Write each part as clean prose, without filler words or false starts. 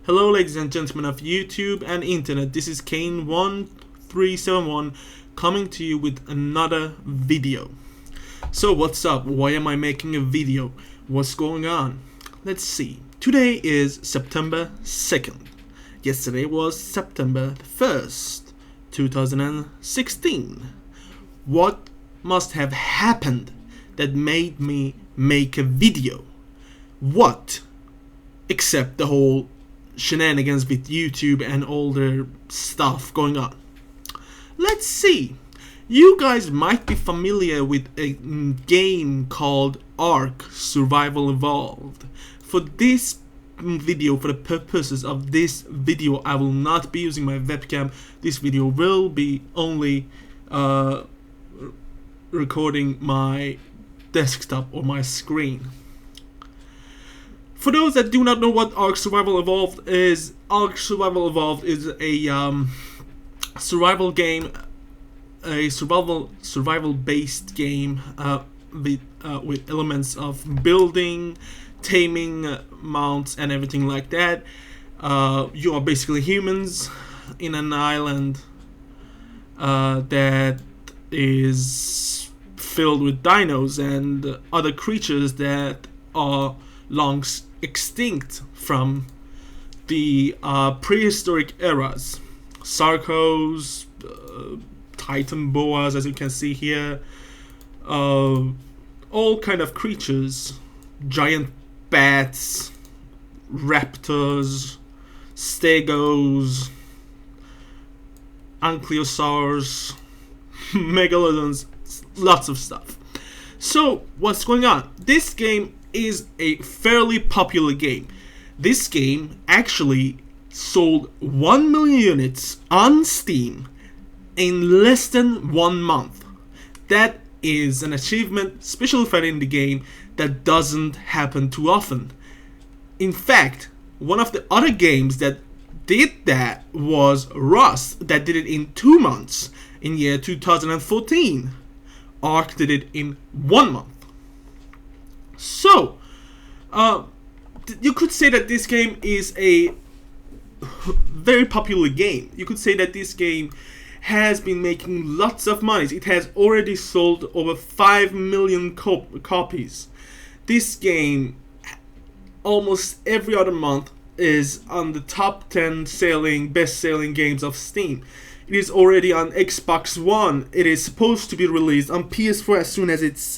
Hello ladies and gentlemen of YouTube and internet, this is Kane1371 coming to you with another video. So what's up? Why am I making a video? What's going on? Let's see. Today is September 2nd. Yesterday was September 1st, 2016. What must have happened that made me make a video? What? Except the whole shenanigans with YouTube and all their stuff going on. Let's see. You guys might be familiar with a game called Ark Survival Evolved. For this video, for the purposes of this video, I will not be using my webcam. This video will be only recording my desktop or my screen. For those that do not know what Ark Survival Evolved is a survival game, a survival based game with elements of building, taming mounts and everything like that. You are basically humans in an island that is filled with dinos and other creatures that are long extinct from the prehistoric eras. Sarcos, Titan boas, as you can see here, all kind of creatures, giant bats, raptors, stegos, ankylosaurs, megalodons, lots of stuff. So what's going on? This game is a fairly popular game. This game actually sold 1 million units on Steam in less than 1 month. That is an achievement, especially for an indie game, that doesn't happen too often. In fact, one of the other games that did that was Rust, that did it in 2 months in year 2014. Ark did it in 1 month. So, you could say that this game is a very popular game. You could say that this game has been making lots of money. It has already sold over 5 million copies. This game, almost every other month, is on the top 10 best-selling games of Steam. It is already on Xbox One. It is supposed to be released on PS4 as soon as it's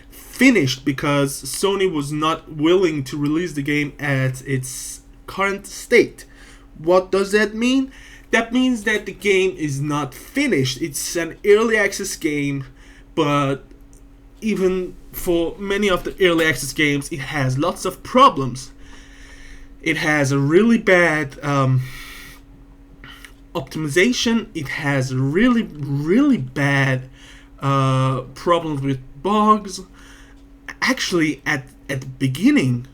finished, because Sony was not willing to release the game at its current state. What does that mean? That means that the game is not finished. It's an early access game, but even for many of the early access games, it has lots of problems. It has a really bad optimization. It has really bad problems with bugs. Actually, at the beginning,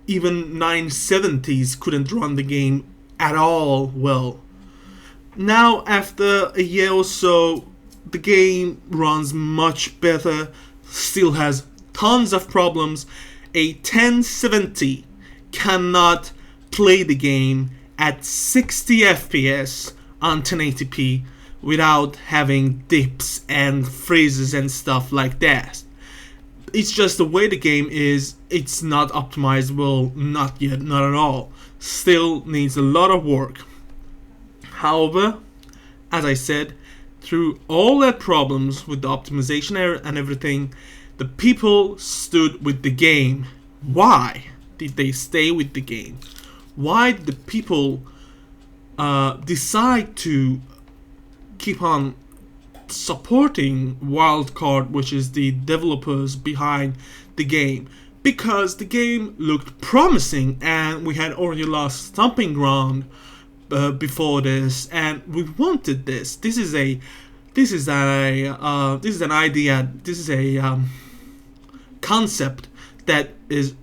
even 970s couldn't run the game at all well. Now, after a year or so, the game runs much better, still has tons of problems. A 1070 cannot play the game at 60 FPS on 1080p without having dips and freezes and stuff like that. It's just the way the game is. It's not optimized well, not yet, not at all. Still needs a lot of work. However, as I said, through all that problems with the optimization error and everything, the people stood with the game. Why did they stay with the game? Why did the people decide to keep on supporting Wildcard, which is the developers behind the game? Because the game looked promising and we had already lost stomping ground before this, and we wanted this. This is an idea. This is a concept that is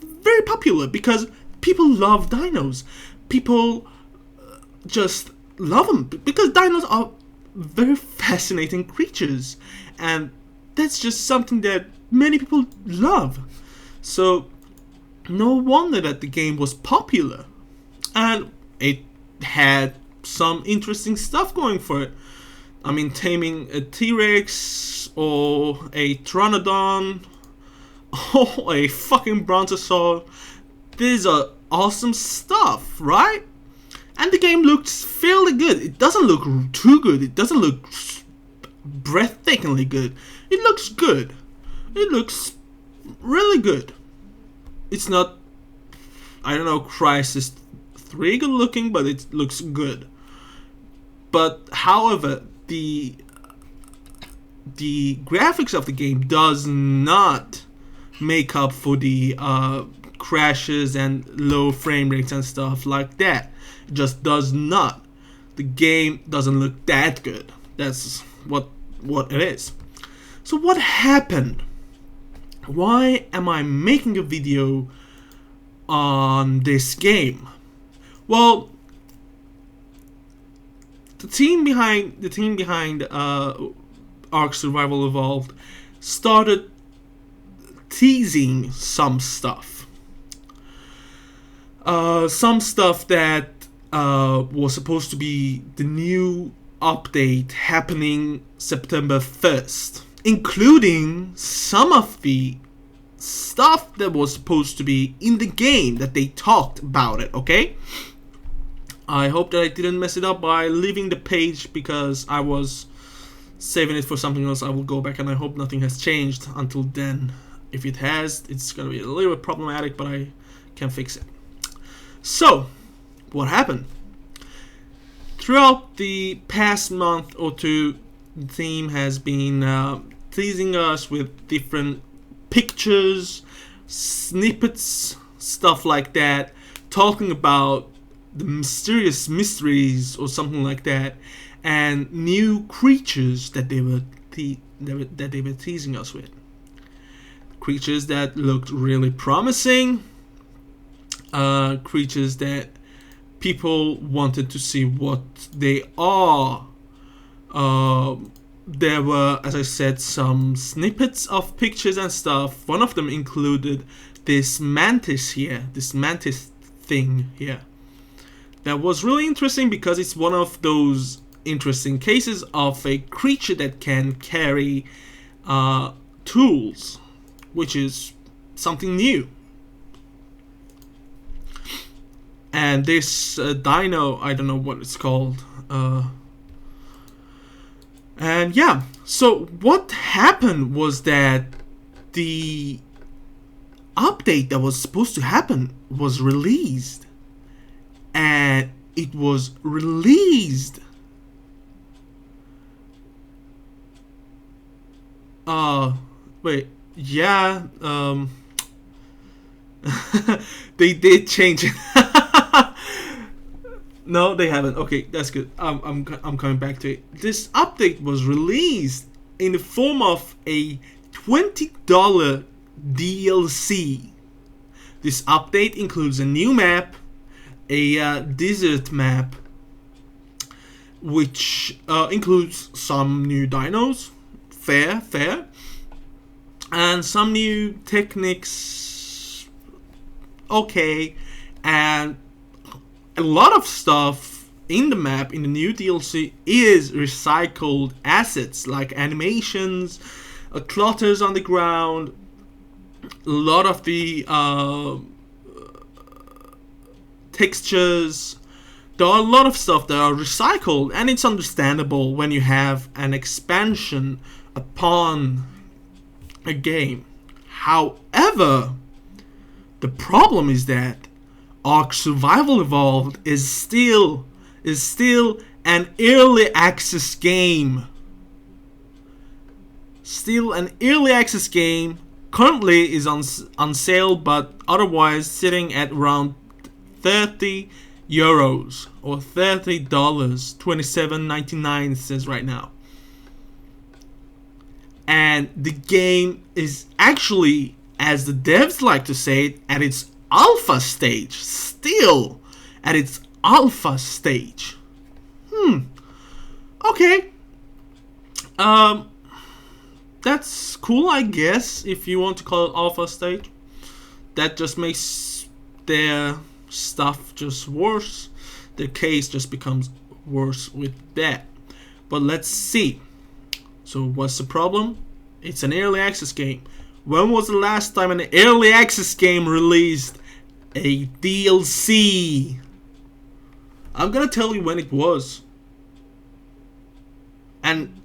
very popular because people love dinos. People just love them because dinos are very fascinating creatures, and that's just something that many people love. So no wonder that the game was popular. And it had some interesting stuff going for it. I mean, taming a T-Rex, or a Pteranodon, or a fucking Brontosaur. These are awesome stuff, right? And the game looks fairly good. It doesn't look too good. It doesn't look breathtakingly good. It looks good. It looks really good. It's not, I don't know, Crysis 3 good looking, but it looks good. But however, the graphics of the game does not make up for the crashes and low frame rates and stuff like that. It just does not. The game doesn't look that good. That's what it is. So what happened? Why am I making a video on this game? Well, the team behind Ark Survival Evolved started teasing some stuff. Some stuff that was supposed to be the new update happening September 1st, including some of the stuff that was supposed to be in the game that they talked about it, okay? I hope that I didn't mess it up by leaving the page because I was saving it for something else. I will go back and I hope nothing has changed until then. If it has, it's gonna be a little bit problematic, but I can fix it. So, what happened? Throughout the past month or two, the team has been teasing us with different pictures, snippets, stuff like that, talking about the mysterious mysteries or something like that, and new creatures that they were teasing us with. Creatures that looked really promising, creatures that people wanted to see what they are. There were, as I said, some snippets of pictures and stuff. One of them included this mantis thing here. That was really interesting because it's one of those interesting cases of a creature that can carry tools, which is something new. And this dino, I don't know what it's called. And yeah, so what happened was that the update that was supposed to happen was released. And it was released wait, yeah, they did change it. No, they haven't. Okay, that's good. I'm coming back to it. This update was released in the form of a $20 DLC. This update includes a new map, a desert map, which includes some new dinos, fair, and some new techniques, okay, and a lot of stuff in the map, in the new DLC, is recycled assets like animations, clutters on the ground. A lot of the textures. There are a lot of stuff that are recycled, and it's understandable when you have an expansion upon a game. However, the problem is that Ark Survival Evolved is still an early access game. Still an early access game. Currently is on sale, but otherwise sitting at around €30 or $30, $27.99 it says right now. And the game is actually, as the devs like to say it, at its alpha stage. Still at its alpha stage. Okay. That's cool, I guess, if you want to call it alpha stage. that just makes their stuff just worse. Their case just becomes worse with that. But let's see. So what's the problem? It's an early access game. When was the last time an early access game released a DLC? I'm gonna tell you when it was. And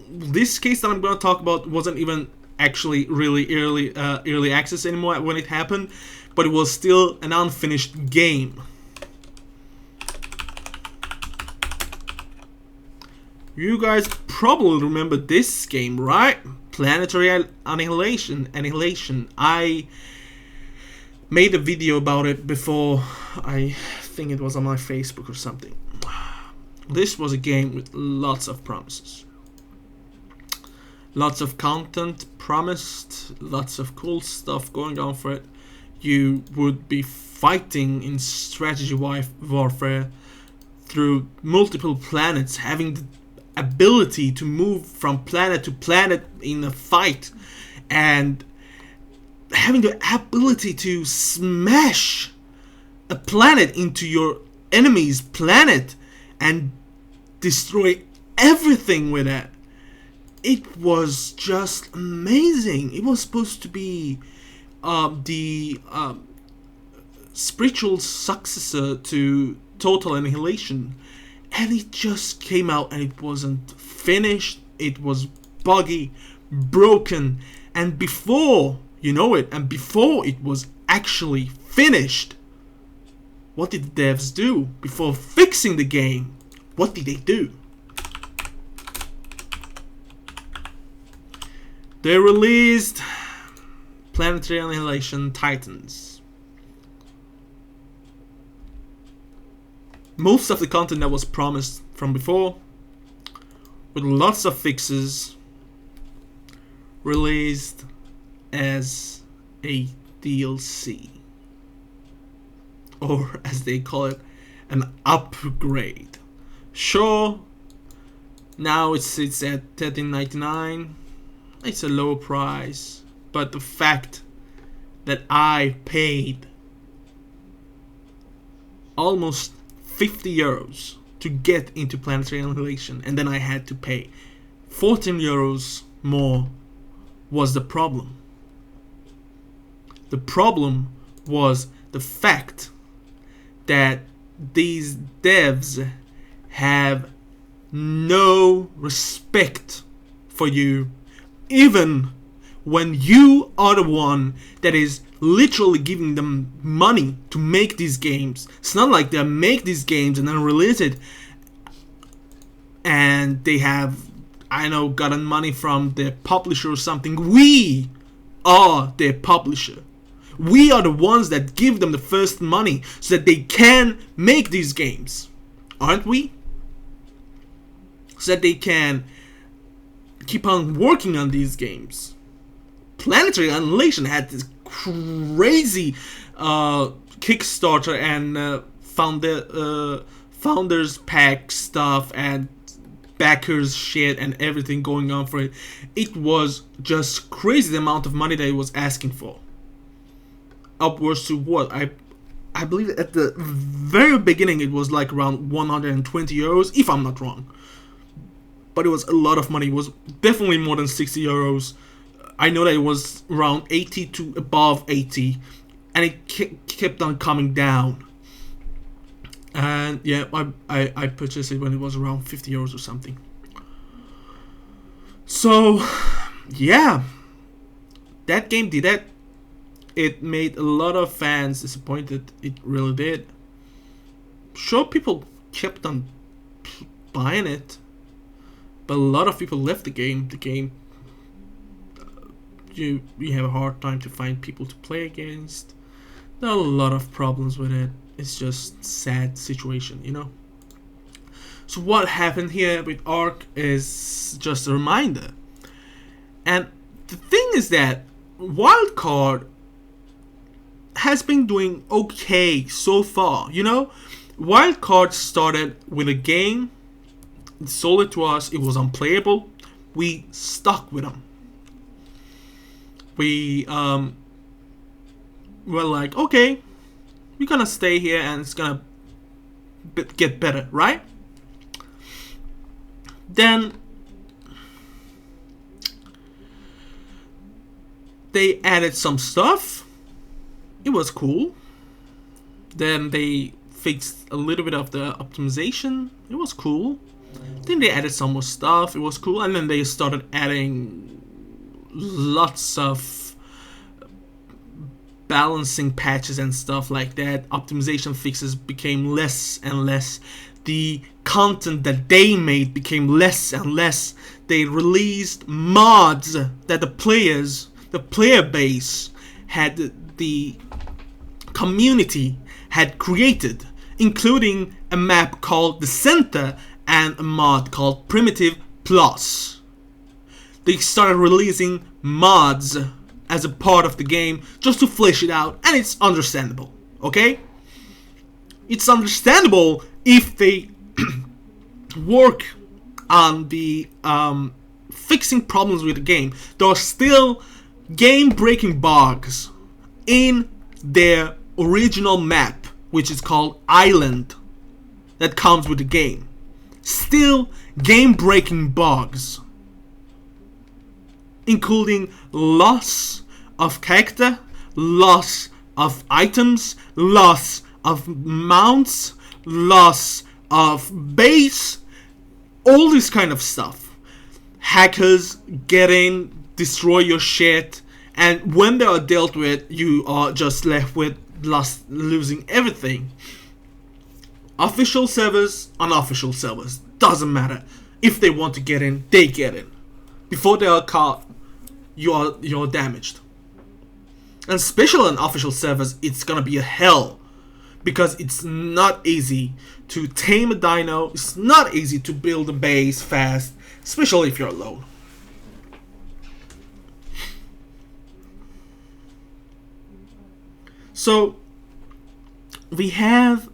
this case that I'm gonna talk about wasn't even actually really early access anymore when it happened, but it was still an unfinished game. You guys probably remember this game, right? Planetary Annihilation. I made a video about it before. I think it was on my Facebook or something. This was a game with lots of promises. Lots of content promised, lots of cool stuff going on for it. You would be fighting in strategy warfare through multiple planets, having the ability to move from planet to planet in a fight, and having the ability to smash a planet into your enemy's planet and destroy everything with it. It was just amazing. It was supposed to be the spiritual successor to Total Annihilation, and it just came out and it wasn't finished. It was buggy, broken, and before you know it, and before it was actually finished, what did the devs do? Before fixing the game, what did they do? They released Planetary Annihilation Titans. Most of the content that was promised from before, with lots of fixes, released as a DLC. Or as they call it, an upgrade. Sure, now it sits at $13.99. It's a low price, but the fact that I paid almost 50 euros to get into Planetary Annihilation, and then I had to pay 14 euros more, was the problem. The problem was the fact that these devs have no respect for you, even when you are the one that is literally giving them money to make these games. It's not like they make these games and then release it and they have, I know, gotten money from the publisher or something. We are their publisher. We are the ones that give them the first money so that they can make these games, aren't we? So that they can keep on working on these games. Planetary Annihilation had this crazy Kickstarter and founders pack stuff and backers shit and everything going on for it. It was just crazy the amount of money that it was asking for. Upwards to what? I believe at the very beginning it was like around 120 euros, if I'm not wrong. But it was a lot of money. It was definitely more than 60 euros. I know that it was around 80 to above 80. And it kept on coming down. And yeah, I purchased it when it was around 50 euros or something. So, yeah. That game did that. It made a lot of fans disappointed. It really did. Sure, people kept on buying it. But a lot of people left the game. The game, you have a hard time to find people to play against. There are a lot of problems with it. It's just sad situation, you know. So what happened here with Ark is just a reminder. And the thing is that Wildcard has been doing okay so far, you know. Wildcard started with a game. It sold it to us. It was unplayable. We stuck with them. We were like, okay, we're gonna stay here and it's gonna get better, right? Then they added some stuff. It was cool. Then they fixed a little bit of the optimization. It was cool. Then they added some more stuff. It was cool. And then they started adding lots of balancing patches and stuff like that. Optimization fixes became less and less. The content that they made became less and less. They released mods that the player base had, the community had created, including a map called the Center and a mod called Primitive Plus. They started releasing mods as a part of the game just to flesh it out, and it's understandable, okay? It's understandable if they work on the fixing problems with the game. There are still game-breaking bugs in their original map, which is called Island, that comes with the game. Still game-breaking bugs, including loss of character, loss of items, loss of mounts, loss of base, all this kind of stuff. Hackers get in, destroy your shit, and when they are dealt with, you are just left with losing everything. Official servers, unofficial servers, doesn't matter. If they want to get in, they get in. Before they are caught, you're damaged. And especially on official servers, it's gonna be a hell, because it's not easy to tame a dino. It's not easy to build a base fast, especially if you're alone. So we have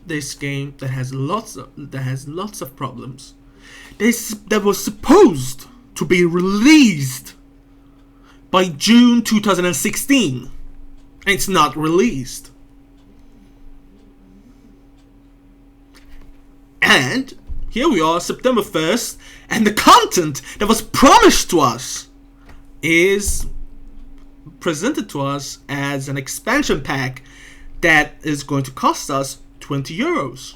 this game that has lots of problems. That was supposed to be released by June 2016, and it's not released. And here we are, September 1st, and the content that was promised to us is presented to us as an expansion pack that is going to cost us 20 euros.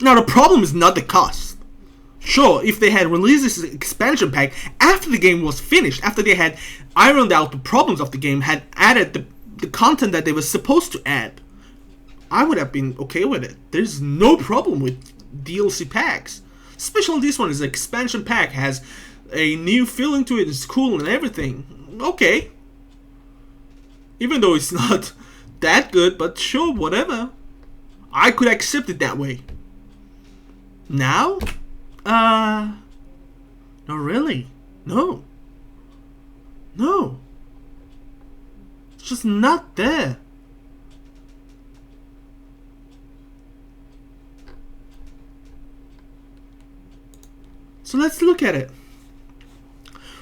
Now, the problem is not the cost. Sure, if they had released this expansion pack after the game was finished, after they had ironed out the problems of the game, had added the content that they were supposed to add, I would have been okay with it. There's no problem with DLC packs. Especially this one is an expansion pack, has a new feeling to it, it's cool and everything. Okay. Even though it's not that good, but sure, whatever. I could accept it that way. Now? Not really. No. No. It's just not there. So let's look at it.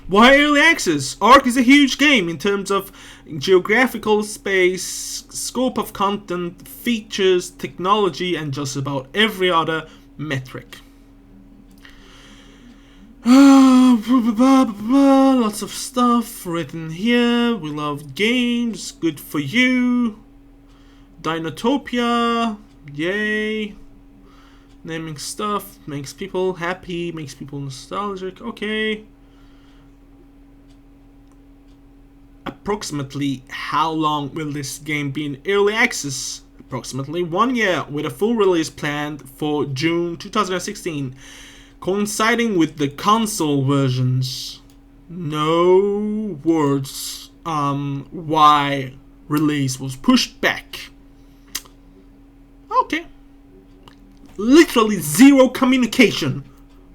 Why early access? Ark is a huge game in terms of geographical space, scope of content, features, technology, and just about every other metric. Lots of stuff written here. We love games. Good for you. Dinotopia. Yay. Naming stuff makes people happy, makes people nostalgic. Okay. Approximately how long will this game be in early access? Approximately 1 year, with a full release planned for June 2016, coinciding with the console versions. No words on why release was pushed back. Okay. Literally zero communication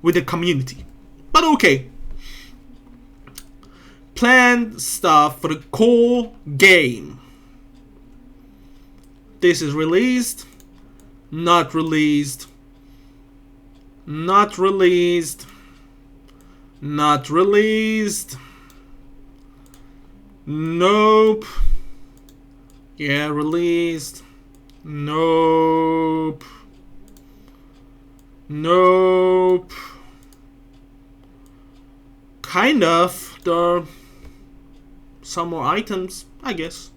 with the community. But okay. Planned stuff for the core game. This is released. Not released. Not released. Not released. Nope. Yeah, released. Nope. Nope. Kind of. There are some more items, I guess.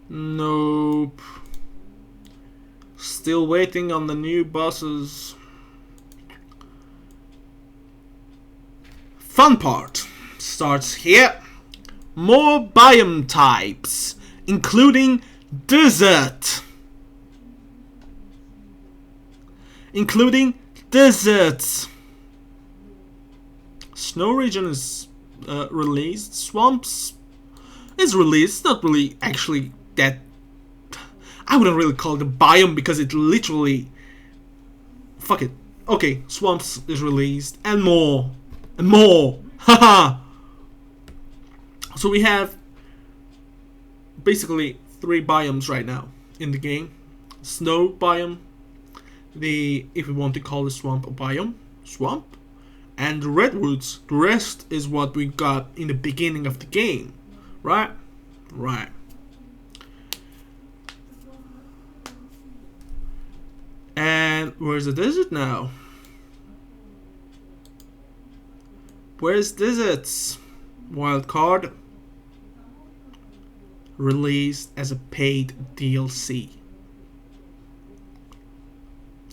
Nope. Still waiting on the new bosses. Fun part starts here. More biome types, including desert. Including deserts. Snow region is released. Swamps is released. Not really actually that. I wouldn't really call it a biome because it literally. Fuck it. Okay, swamps is released and more. And more. Haha. So we have basically 3 biomes right now in the game. Snow biome. If we want to call the swamp a biome. Swamp. And the redwoods. The rest is what we got in the beginning of the game. Right? Right. And where's the desert now? Where's deserts? Wildcard. Released as a paid DLC.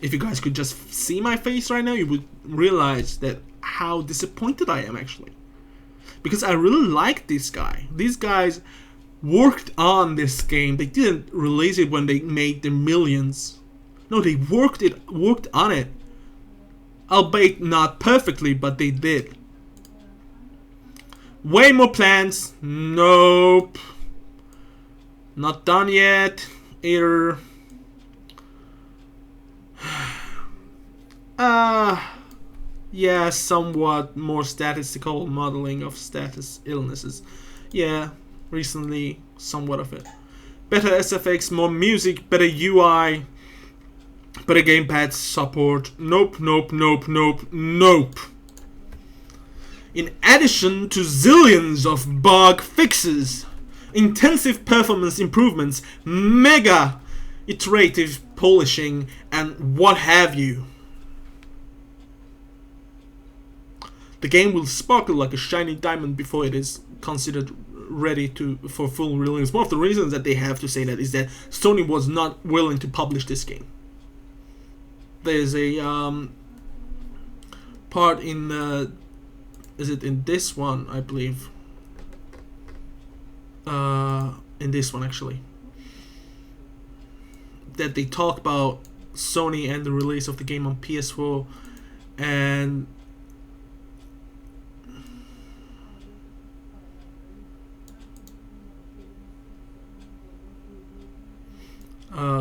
If you guys could just see my face right now, you would realize that how disappointed I am actually. Because I really like this guy. These guys worked on this game. They didn't release it when they made their millions. No, they worked on it. Albeit not perfectly, but they did. Way more plans. Nope. Not done yet. Either. Yeah, somewhat more statistical modeling of status illnesses. Yeah, recently, somewhat of it. Better SFX, more music, better UI, better gamepad support. Nope, nope, nope, nope, nope. In addition to zillions of bug fixes, intensive performance improvements, mega iterative polishing, and what have you. The game will sparkle like a shiny diamond before it is considered ready for full release. One of the reasons that they have to say that is that Sony was not willing to publish this game. There's a part in is it in this one, I believe? In this one actually, that they talk about Sony and the release of the game on PS4 and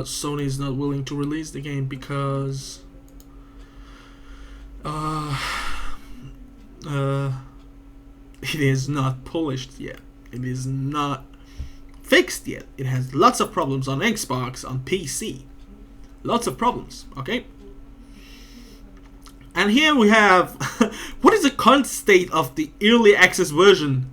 Sony is not willing to release the game because it is not polished yet. It is not fixed yet. It has lots of problems on Xbox, on PC. Lots of problems, okay? And here we have what is the current state of the early access version?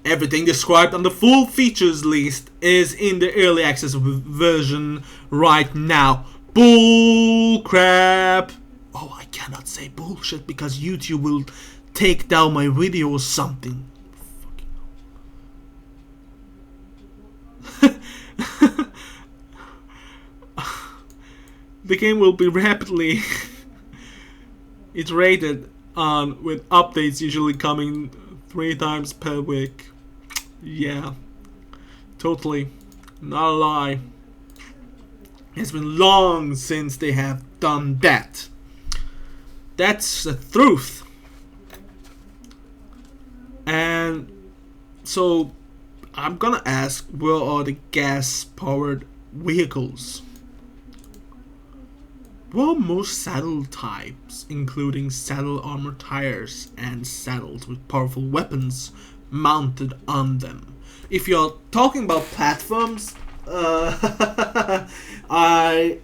Everything described on the full features list is in the early access version right now. Bull crap. Oh, I cannot say bullshit because YouTube will take down my video or something. The game will be rapidly iterated on with updates usually coming 3 times per week. Yeah, totally, not a lie. It's been long since they have done that. That's the truth. And so I'm gonna ask, where are the gas-powered vehicles? Well, most saddle types, including saddle armor tires and saddles with powerful weapons mounted on them. If you're talking about platforms, I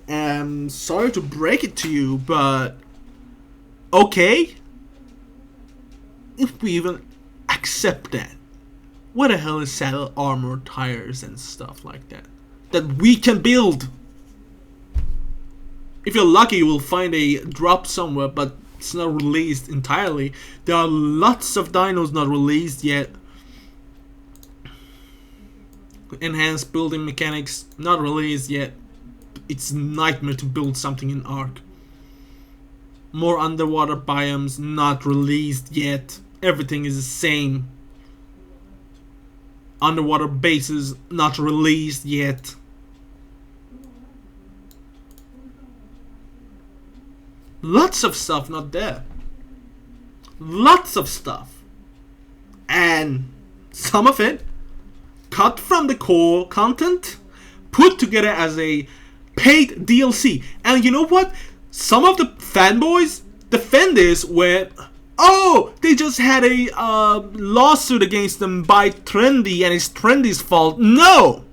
am sorry to break it to you, but okay, if we even accept that, Where the hell is saddle armor, tires, and stuff like that that we can build? If you're lucky, you will find a drop somewhere, but it's not released entirely. There are lots of dinos not released yet. Enhanced building mechanics not released yet. It's a nightmare to build something in Ark. More underwater biomes not released yet. Everything is the same. Underwater bases not released yet. Lots of stuff not there. Lots of stuff. And some of it cut from the core content, put together as a paid DLC. And you know what? Some of the fanboys defend this with, oh, they just had a lawsuit against them by Trendy and it's Trendy's fault. No!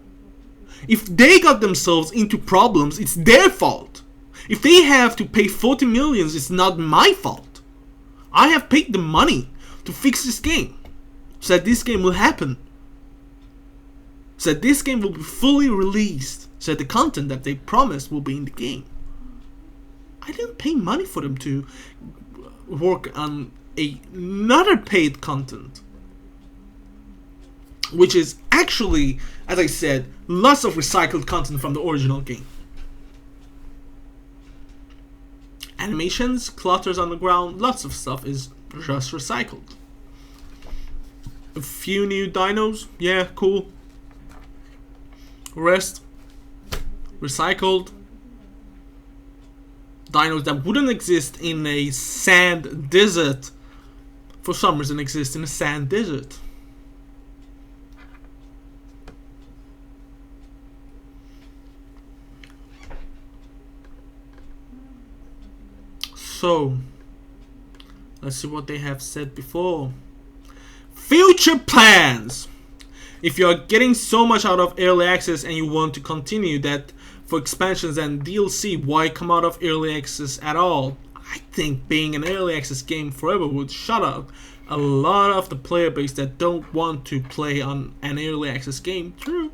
If they got themselves into problems, it's their fault. If they have to pay 40 millions, it's not my fault. I have paid the money to fix this game, so that this game will happen. So that this game will be fully released, so that the content that they promised will be in the game. I didn't pay money for them to work on another paid content, which is actually, as I said, lots of recycled content from the original game. Animations, clutters on the ground, lots of stuff is just recycled. A few new dinos, yeah, cool. Rest, recycled. Dinos that wouldn't exist in a sand desert, for some reason exist in a sand desert. So, let's see what they have said before. Future plans! If you're getting so much out of early access and you want to continue that for expansions and DLC, why come out of early access at all? I think being an early access game forever would shut out a lot of the player base that don't want to play on an early access game. True.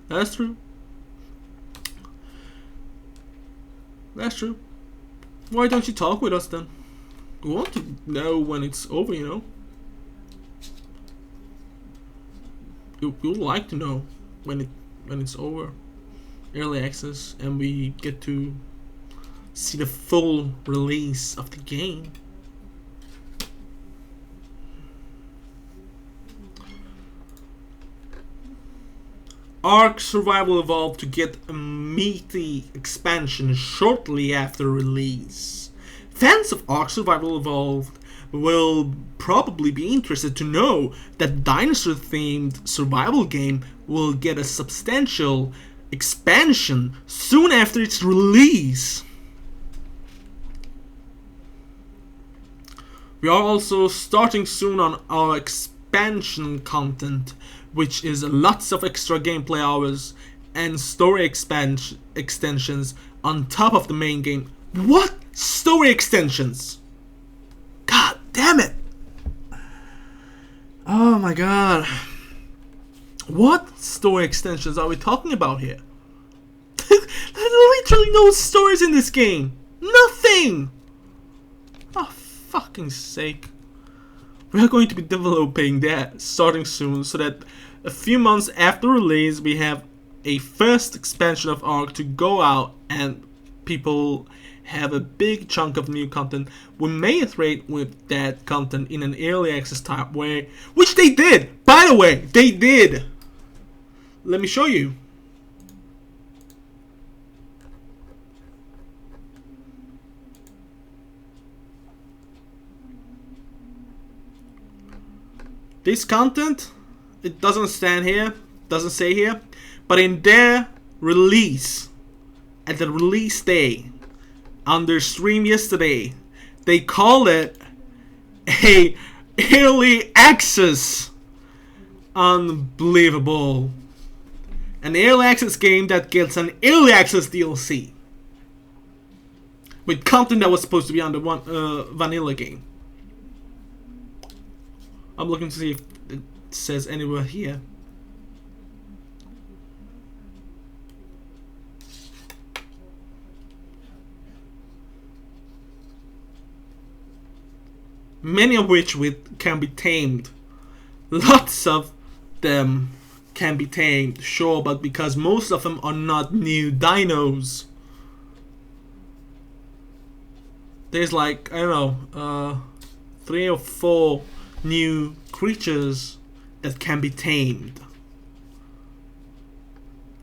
That's true. That's true. Why don't you talk with us then? We want to know when it's over, you know? You'd like to know when it's over. Early access, and we get to see the full release of the game. Ark Survival Evolved to get a meaty expansion shortly after release. Fans of Ark Survival Evolved will probably be interested to know that dinosaur-themed survival game will get a substantial expansion soon after its release. We are also starting soon on our expansion content, which is lots of extra gameplay hours and story extensions on top of the main game. What story extensions? God damn it! Oh my god. What story extensions are we talking about here? There's literally no stories in this game. Nothing! Oh, fucking sake. We are going to be developing that starting soon, so that a few months after release we have a first expansion of Ark to go out and people have a big chunk of new content. We may iterate with that content in an early access type way, which they did! By the way, they did! Let me show you. This content, it doesn't stand here, doesn't say here, but in their release, at the release day, on their stream yesterday, they called it a early access. Unbelievable. An early access game that gets an early access DLC with content that was supposed to be on the vanilla game. I'm looking to see if says anywhere here. Many of which can be tamed. Lots of them can be tamed, sure, but because most of them are not new dinos. There's like, I don't know, 3 or 4 new creatures that can be tamed.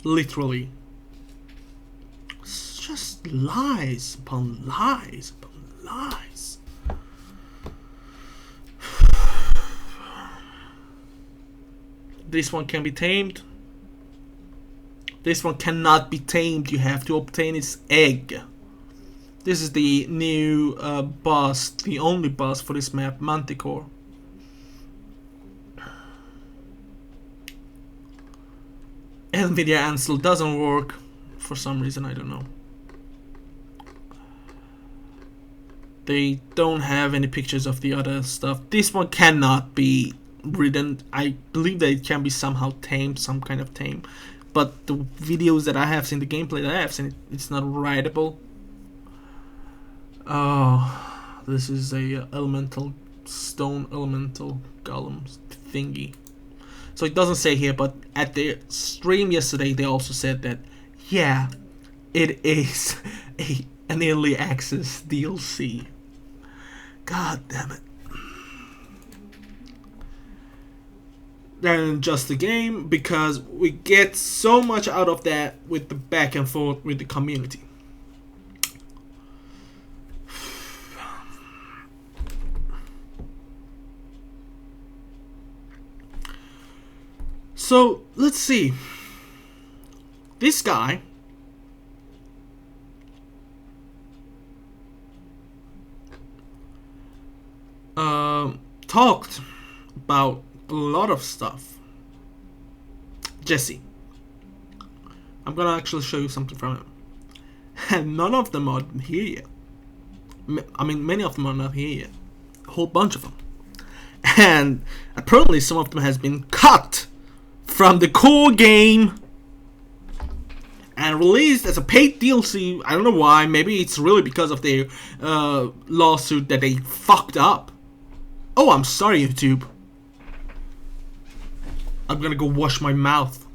Literally. It's just lies upon lies upon lies. This one can be tamed. This one cannot be tamed. You have to obtain its egg. This is the new boss, the only boss for this map, Manticore. NVIDIA Ansel doesn't work for some reason, I don't know. They don't have any pictures of the other stuff. This one cannot be ridden. I believe that it can be somehow tamed, some kind of tame. But the videos that I have seen, the gameplay that I have seen, it's not rideable. Oh, this is a stone elemental golem thingy. So it doesn't say here, but at the stream yesterday they also said that, yeah, it is an early access DLC. God damn it. Than just the game, because we get so much out of that with the back and forth with the community. So let's see. This guy talked about a lot of stuff. Jesse, I'm gonna actually show you something from him, and none of them are here yet. I mean, many of them are not here yet. A whole bunch of them, and apparently some of them has been cut from the core game and released as a paid DLC. I don't know why. Maybe it's really because of their lawsuit that they fucked up. Oh, I'm sorry, YouTube. I'm gonna go wash my mouth.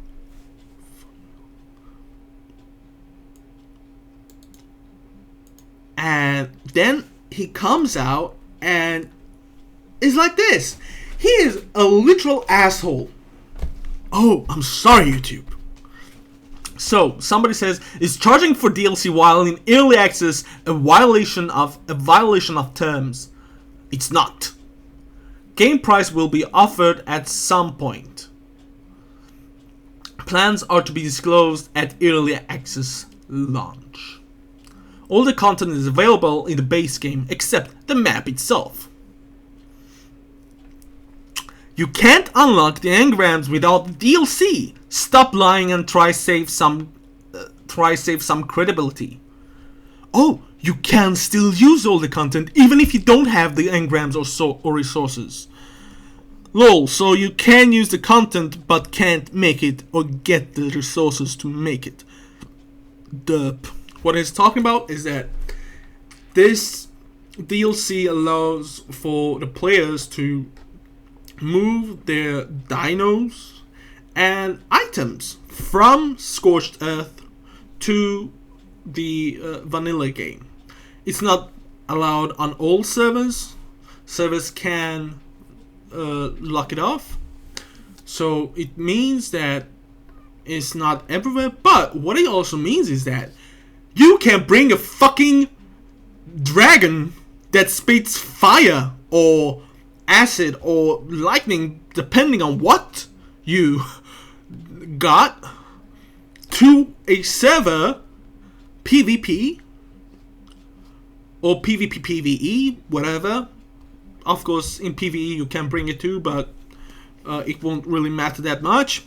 And then he comes out and is like this. He is a literal asshole. Oh, I'm sorry, YouTube. So somebody says, is charging for DLC while in early access a violation of terms? It's not. Game price will be offered at some point. Plans are to be disclosed at early access launch. All the content is available in the base game except the map itself. You can't unlock the engrams without the DLC. Stop lying and try save some credibility. Oh, you can still use all the content even if you don't have the engrams or resources. Lol, so you can use the content but can't make it or get the resources to make it. Derp. What it's talking about is that this DLC allows for the players to move their dinos and items from Scorched Earth to the vanilla game. It's not allowed on all servers. Servers can lock it off. So it means that it's not everywhere. But what it also means is that you can bring a fucking dragon that spits fire or acid or lightning, depending on what you got, to a server PvP or PvP PvE, whatever. Of course, in PvE you can bring it too, but it won't really matter that much,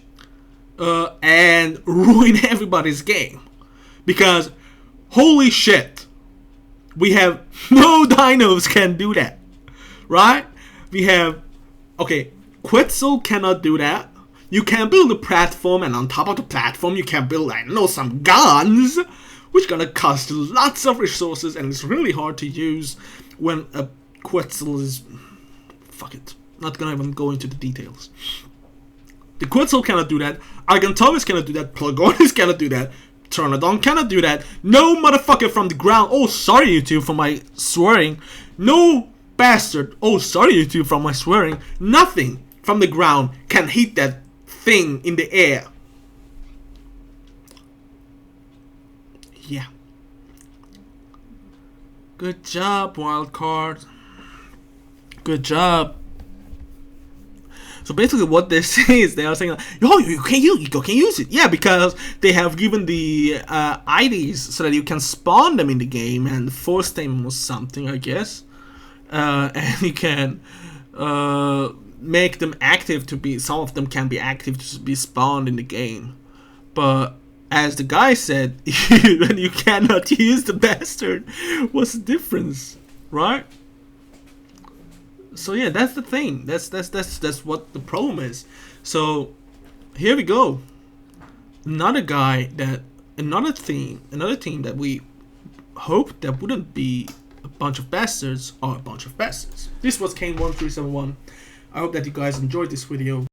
and ruin everybody's game. Because holy shit, we have no dinos can do that, right? We have, okay, Quetzal cannot do that. You can build a platform, and on top of the platform you can build, I don't know, some guns, which gonna cost lots of resources, and it's really hard to use when a Quetzal is... Fuck it. Not gonna even go into the details. The Quetzal cannot do that. Argentavis cannot do that. Plagonis cannot do that. Pteranodon cannot do that. No motherfucker from the ground. Oh, sorry YouTube for my swearing. No bastard. Oh, sorry YouTube for my swearing. Nothing from the ground can hit that thing in the air. Yeah. Good job, wildcard. Good job. So basically what they say is they are saying, oh, you can use it. Yeah, because they have given the IDs so that you can spawn them in the game and force them or something, I guess. And you can make them active to be, some of them can be active to be spawned in the game. But as the guy said, you cannot use the bastard. What's the difference, right? So yeah, that's the thing. That's what the problem is. So here we go. Another team that we hoped that wouldn't be a bunch of bastards are a bunch of bastards. This was Kane1371. I hope that you guys enjoyed this video.